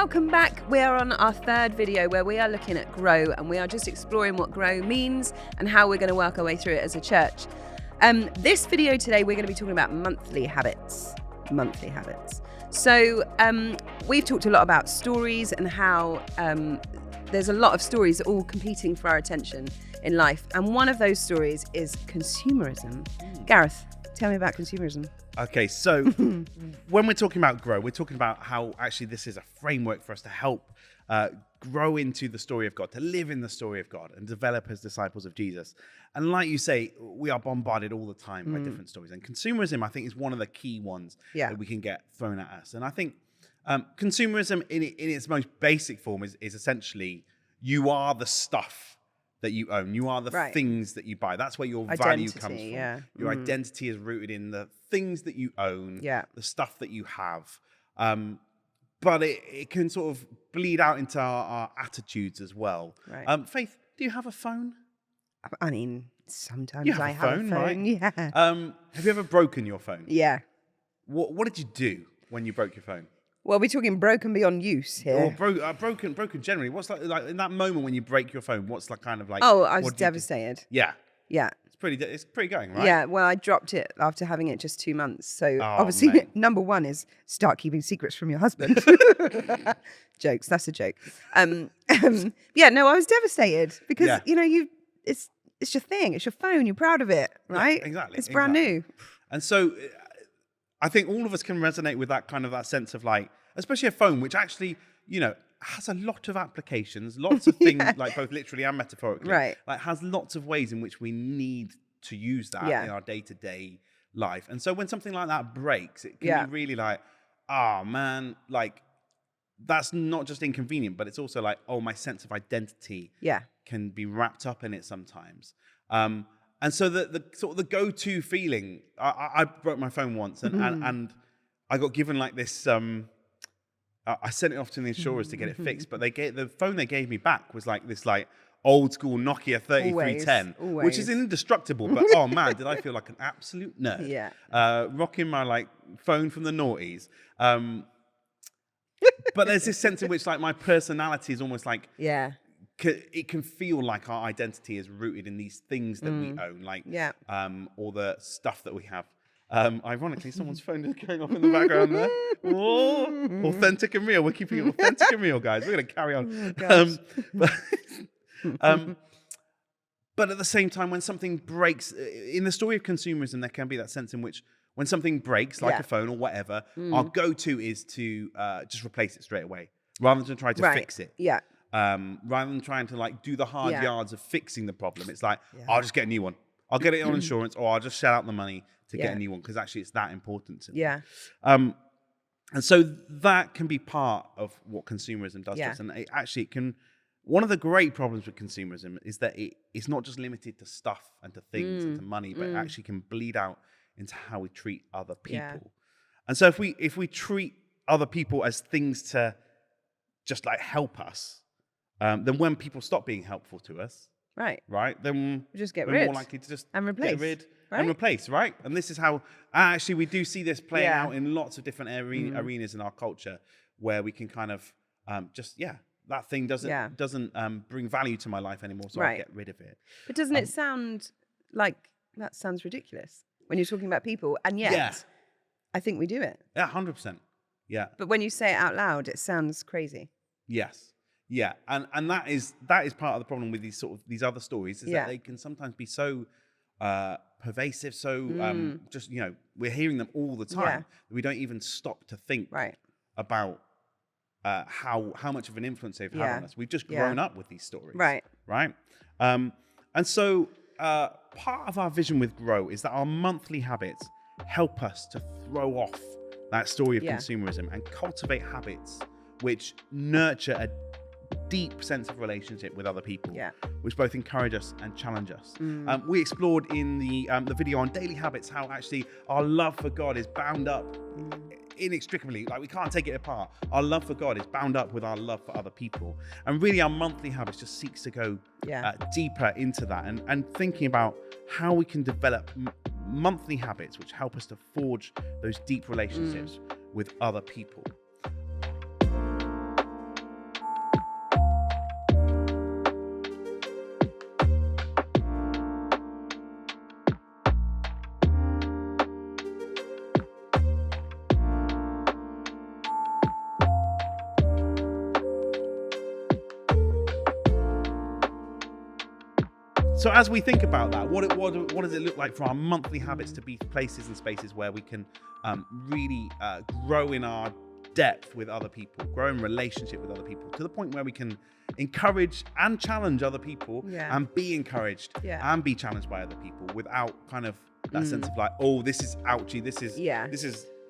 welcome back. We are on our third video where we are looking at grow, and we are just exploring what grow means and how we're going to work our way through it as a church. This video today, we're going to be talking about monthly habits. So we've talked a lot about stories and how there's a lot of stories all competing for our attention in life. And one of those stories is consumerism. Gareth, tell me about consumerism. Okay, so when we're talking about grow, we're talking about how actually this is a framework for us to help grow into the story of God, to live in the story of God and develop as disciples of Jesus. And like you say, we are bombarded all the time by different stories. And consumerism, I think, is one of the key ones that we can get thrown at us. And I think consumerism in its most basic form is essentially you are the stuff that you own. You are the things that you buy. That's where your value comes from. Yeah. Your identity is rooted in the things that you own, the stuff that you have. But it can sort of bleed out into our attitudes as well. Right. Faith, do you have a phone? I mean, sometimes you have I a have phone, a phone. right? Yeah. Have you ever broken your phone? Yeah. What did you do when you broke your phone? Well, we're talking broken beyond use here. Or broken generally. What's like in that moment when you break your phone? What's like kind of like? Oh, I was devastated. Yeah. Yeah. It's pretty going, right? Yeah. Well, I dropped it after having it just 2 months. So obviously, number one is start keeping secrets from your husband. Jokes. That's a joke. Yeah. No, I was devastated because it's your thing. It's your phone. You're proud of it, right? Yeah, exactly. It's brand new. And so, I think all of us can resonate with that sense of like, especially a phone, which actually, has a lot of applications, lots of things, like both literally and metaphorically. Right. Like has lots of ways in which we need to use that in our day-to-day life. And so when something like that breaks, it can be really like, man, like that's not just inconvenient, but it's also like, my sense of identity can be wrapped up in it sometimes. And so the sort of the go-to feeling, I broke my phone once and I got given like this, I sent it off to the insurers to get it fixed, but the phone they gave me back was like this like old school Nokia 3310, which is indestructible, but oh man, did I feel like an absolute nerd. Yeah. Rocking my like phone from the noughties. But there's this sense in which like my personality is almost like, it can feel like our identity is rooted in these things that we own, like, or the stuff that we have. Ironically, someone's phone is going off in the background there. Whoa. Authentic and real. We're keeping it authentic and real, guys. We're going to carry on. But at the same time, when something breaks, in the story of consumerism, there can be that sense in which when something breaks, like a phone or whatever, our go-to is to just replace it straight away, rather than try to fix it. Yeah. Rather than trying to like do the hard yards of fixing the problem. It's like, I'll just get a new one. I'll get it on insurance, or I'll just shell out the money to get a new one, because actually it's that important to me. Yeah. And so that can be part of what consumerism does to us. And it can, one of the great problems with consumerism is that it's not just limited to stuff and to things and to money, but it actually can bleed out into how we treat other people. Yeah. And so if we treat other people as things to just like help us, then when people stop being helpful to us, then we just get we're rid. more likely to just and replace. Get rid and replace, right? And this is how actually we do see this playing out in lots of different arenas in our culture, where we can kind of that thing doesn't bring value to my life anymore, so I get rid of it. But doesn't it sound like that sounds ridiculous when you're talking about people, and yet I think we do it. Yeah, 100%. Yeah. But when you say it out loud, it sounds crazy. Yes. Yeah, and that is part of the problem with these other stories, is that they can sometimes be so pervasive, so just we're hearing them all the time that we don't even stop to think about how much of an influence they've had on us. We've just grown up with these stories, right? And so part of our vision with Grow is that our monthly habits help us to throw off that story of consumerism and cultivate habits which nurture a deep sense of relationship with other people, which both encourage us and challenge us. We explored in the video on daily habits how actually our love for God is bound up inextricably, like we can't take it apart. Our love for God is bound up with our love for other people, and really our monthly habits just seeks to go deeper into that and thinking about how we can develop monthly habits which help us to forge those deep relationships with other people. So as we think about that, what does it look like for our monthly habits to be places and spaces where we can really grow in our depth with other people, grow in relationship with other people, to the point where we can encourage and challenge other people and be encouraged and be challenged by other people without kind of that sense of like, oh, this is ouchy, this is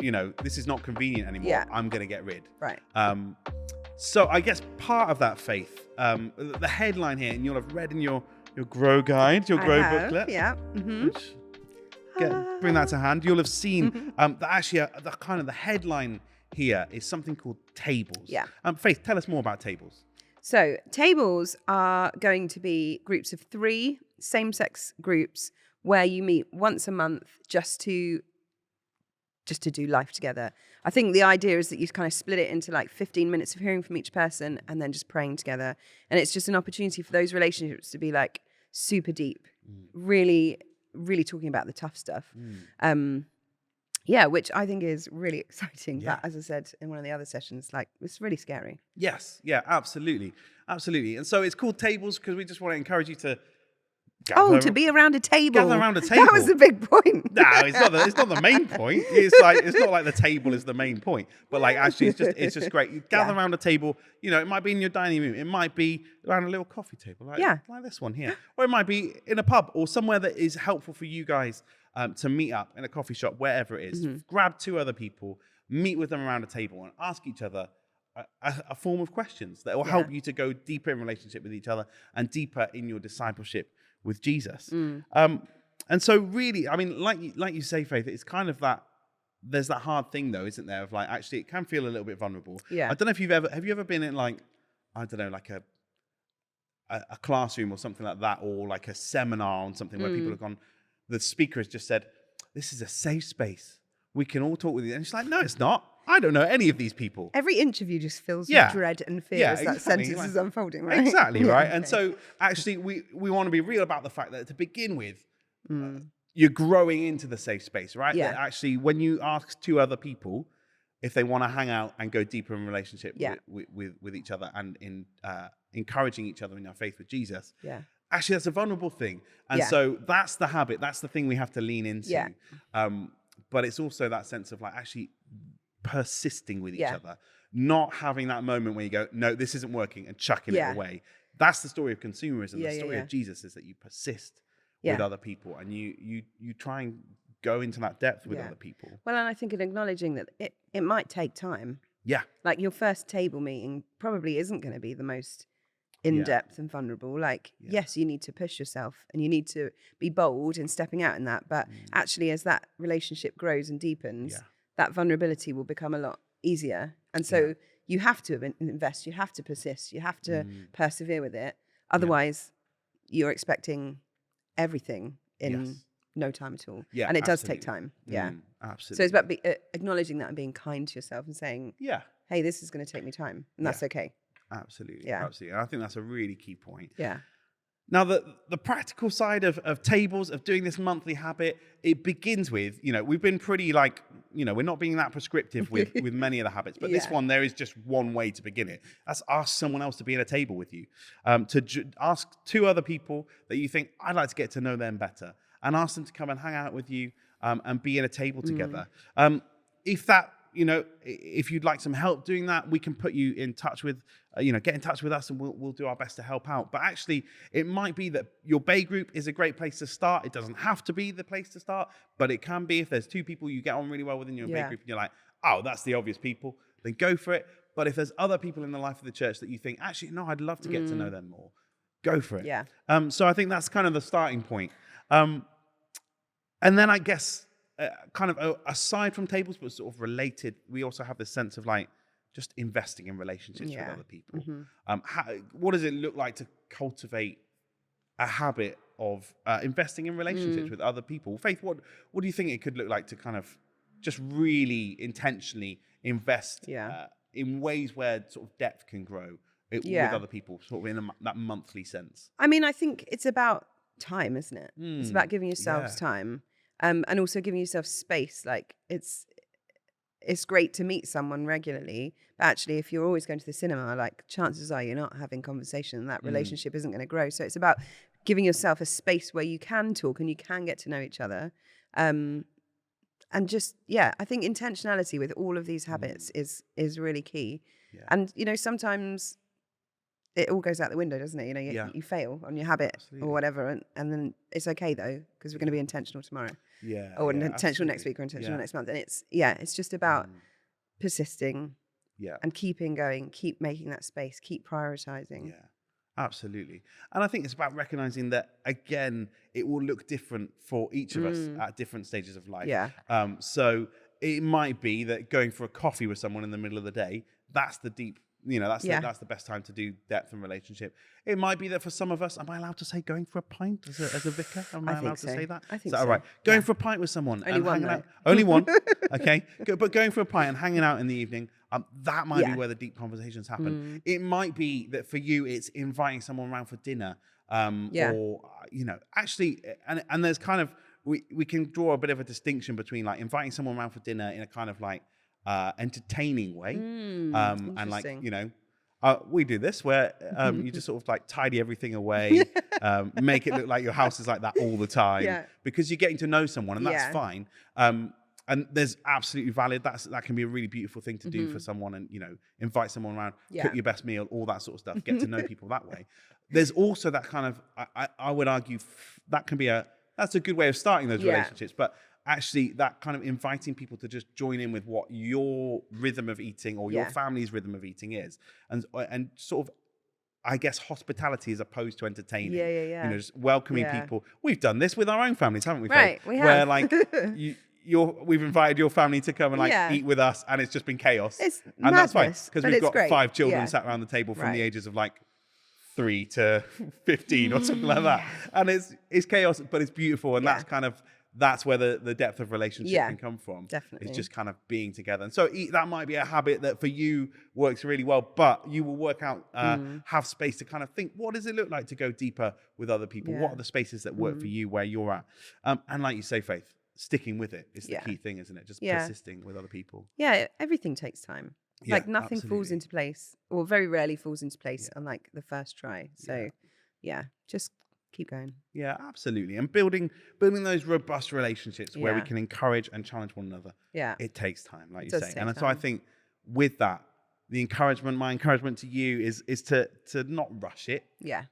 this is not convenient anymore. I'm going to get rid. Right. So I guess part of that faith, the headline here, and you'll have read in your Grow Guide, your Grow booklet. Yeah. Mm-hmm. Bring that to hand. You'll have seen that actually the kind of the headline here is something called tables. Yeah. Faith, tell us more about tables. So tables are going to be groups of 3 same-sex groups where you meet once a month just to do life together. I think the idea is that you kind of split it into like 15 minutes of hearing from each person and then just praying together. And it's just an opportunity for those relationships to be like super deep, really, really talking about the tough stuff. Which I think is really exciting. But as I said in one of the other sessions, like it's really scary. Yes, yeah, absolutely. Absolutely. And so it's called tables because we just want to encourage you to to be around a table. Gather around a table. That was the big point. No, it's not the main point. It's not like the table is the main point. But like actually it's just great. You gather around a table, it might be in your dining room, it might be around a little coffee table, like this one here. Or it might be in a pub or somewhere that is helpful for you guys to meet up in a coffee shop, wherever it is. Grab 2 other people, meet with them around a table and ask each other a form of questions that will help you to go deeper in relationship with each other and deeper in your discipleship with Jesus. And so really, I mean, like you say, Faith, it's kind of that, there's that hard thing though, isn't there? Of like, actually it can feel a little bit vulnerable. Yeah. I don't know if have you ever been in like, I don't know, like a classroom or something like that, or like a seminar on something where people have gone, the speaker has just said, this is a safe space. We can all talk with you. And it's like, no, it's not. I don't know any of these people. Every interview just fills with dread and fear as that sentence is unfolding, right? Exactly, right? And so actually we want to be real about the fact that to begin with, you're growing into the safe space, right? Yeah. That actually, when you ask 2 other people if they want to hang out and go deeper in relationship with each other and in encouraging each other in our faith with Jesus, actually that's a vulnerable thing. And so that's the habit, that's the thing we have to lean into. Yeah. But it's also that sense of like actually persisting with each other, not having that moment where you go, no, this isn't working, and chucking it away. That's the story of consumerism. The story of Jesus is that you persist with other people and you try and go into that depth with other people. Well, and I think in acknowledging that it might take time. Yeah. Like your first table meeting probably isn't going to be the most in-depth and vulnerable. Like, yes, you need to push yourself and you need to be bold in stepping out in that. But actually, as that relationship grows and deepens, that vulnerability will become a lot easier. And so you have to invest, you have to persist, you have to persevere with it. Otherwise, you're expecting everything in no time at all. Yeah, and it does take time. Yeah, absolutely. So it's about acknowledging that and being kind to yourself and saying, hey, this is going to take me time. And that's okay. Absolutely. Yeah. Absolutely. And I think that's a really key point. Yeah. Now, the practical side of tables, of doing this monthly habit, it begins with, we've been pretty like, we're not being that prescriptive with many of the habits, but this one, there is just one way to begin it. That's ask someone else to be at a table with you, ask 2 other people that you think, I'd like to get to know them better, and ask them to come and hang out with you and be at a table together. If that, if you'd like some help doing that, we can put you in touch with, get in touch with us and we'll do our best to help out. But actually, it might be that your Bay group is a great place to start. It doesn't have to be the place to start, but it can be if there's 2 people you get on really well within your Bay group and you're like, oh, that's the obvious people, then go for it. But if there's other people in the life of the church that you think, actually, no, I'd love to get to know them more, go for it. Yeah. So I think that's kind of the starting point. And then I guess, kind of aside from tables, but sort of related, we also have this sense of like just investing in relationships with other people. What does it look like to cultivate a habit of investing in relationships with other people? Faith, what do you think it could look like to kind of just really intentionally invest in ways where sort of depth can grow with other people, sort of in that monthly sense? I mean, I think it's about time, isn't it? It's about giving yourselves time. And also giving yourself space. Like it's great to meet someone regularly, but actually if you're always going to the cinema, like chances are you're not having conversation and that relationship isn't going to grow. So it's about giving yourself a space where you can talk and you can get to know each other. And just, I think intentionality with all of these habits is really key. Yeah. And, sometimes it all goes out the window, doesn't it? You fail on your habit or whatever. And then it's okay though, because we're going to be intentional tomorrow. Yeah. Or intentional next week or intentional next month. And it's just about persisting and keeping going, keep making that space, keep prioritizing. Yeah. Absolutely. And I think it's about recognizing that, again, it will look different for each of us at different stages of life. Yeah. So it might be that going for a coffee with someone in the middle of the day, that's the deep, that's the best time to do depth in relationship. It might be that for some of us, am I allowed to say going for a pint as a vicar? Am I allowed to say that? I think so. All right. Going for a pint with someone and hanging out. Only one. Okay. But going for a pint and hanging out in the evening, that might be where the deep conversations happen. It might be that for you, it's inviting someone around for dinner, or actually, and there's kind of we can draw a bit of a distinction between like inviting someone around for dinner in a kind of like entertaining way, and like we do this where you just sort of like tidy everything away, make it look like your house is like that all the time, because you're getting to know someone, and that's fine. And there's absolutely valid. That can be a really beautiful thing to do for someone, and invite someone around, cook your best meal, all that sort of stuff. Get to know people that way. There's also that kind of I would argue that can be that's a good way of starting those relationships, but actually that kind of inviting people to just join in with what your rhythm of eating or your family's rhythm of eating is, and sort of, I guess, hospitality as opposed to entertaining. Yeah. Just welcoming people. We've done this with our own families, haven't we? Right, Faith? we have. Where like we've invited your family to come and eat with us, and it's just been chaos. It's and madness, that's fine because we've got great. 5 children sat around the table from the ages of like 3 to 15 or something like that, and it's chaos, but it's beautiful, and that's where the depth of relationship can come from. Definitely. It's just kind of being together. And so that might be a habit that for you works really well, but you will work out, have space to kind of think, what does it look like to go deeper with other people? What are the spaces that work for you where you're at? And like you say, Faith, sticking with it is the key thing, isn't it? Just persisting with other people. Yeah, everything takes time. Like nothing falls into place, or very rarely falls into place on like the first try. So just keep going. Yeah, absolutely. And building those robust relationships where we can encourage and challenge one another. Yeah. It takes time, like you say. And so I think with that, my encouragement to you is to not rush it. Yeah.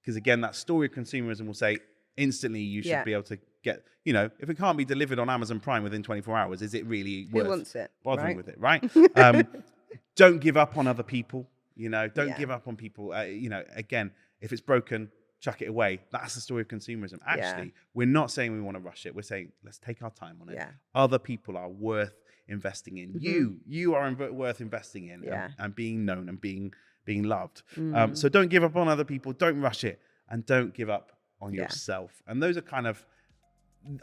Because again, that story of consumerism will say instantly you should be able to get, if it can't be delivered on Amazon Prime within 24 hours, is it really worth bothering with it, right? Don't give up on other people, don't give up on people. Again, if it's broken, chuck it away. That's the story of consumerism. Actually, we're not saying we want to rush it. We're saying, let's take our time on it. Yeah. Other people are worth investing in. You are worth investing in and being known and being loved. So don't give up on other people. Don't rush it. And don't give up on yourself. And those are kind of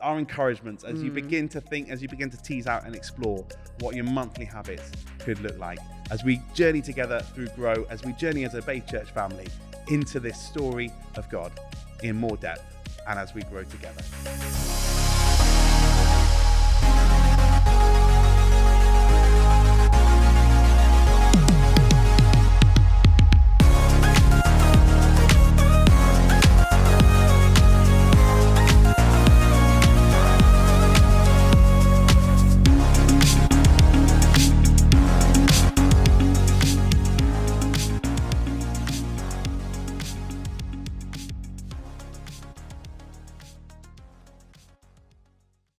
our encouragements as you begin to think, as you begin to tease out and explore what your monthly habits could look like. As we journey together through Grow, as we journey as a Bay Church family into this story of God in more depth, and as we grow together.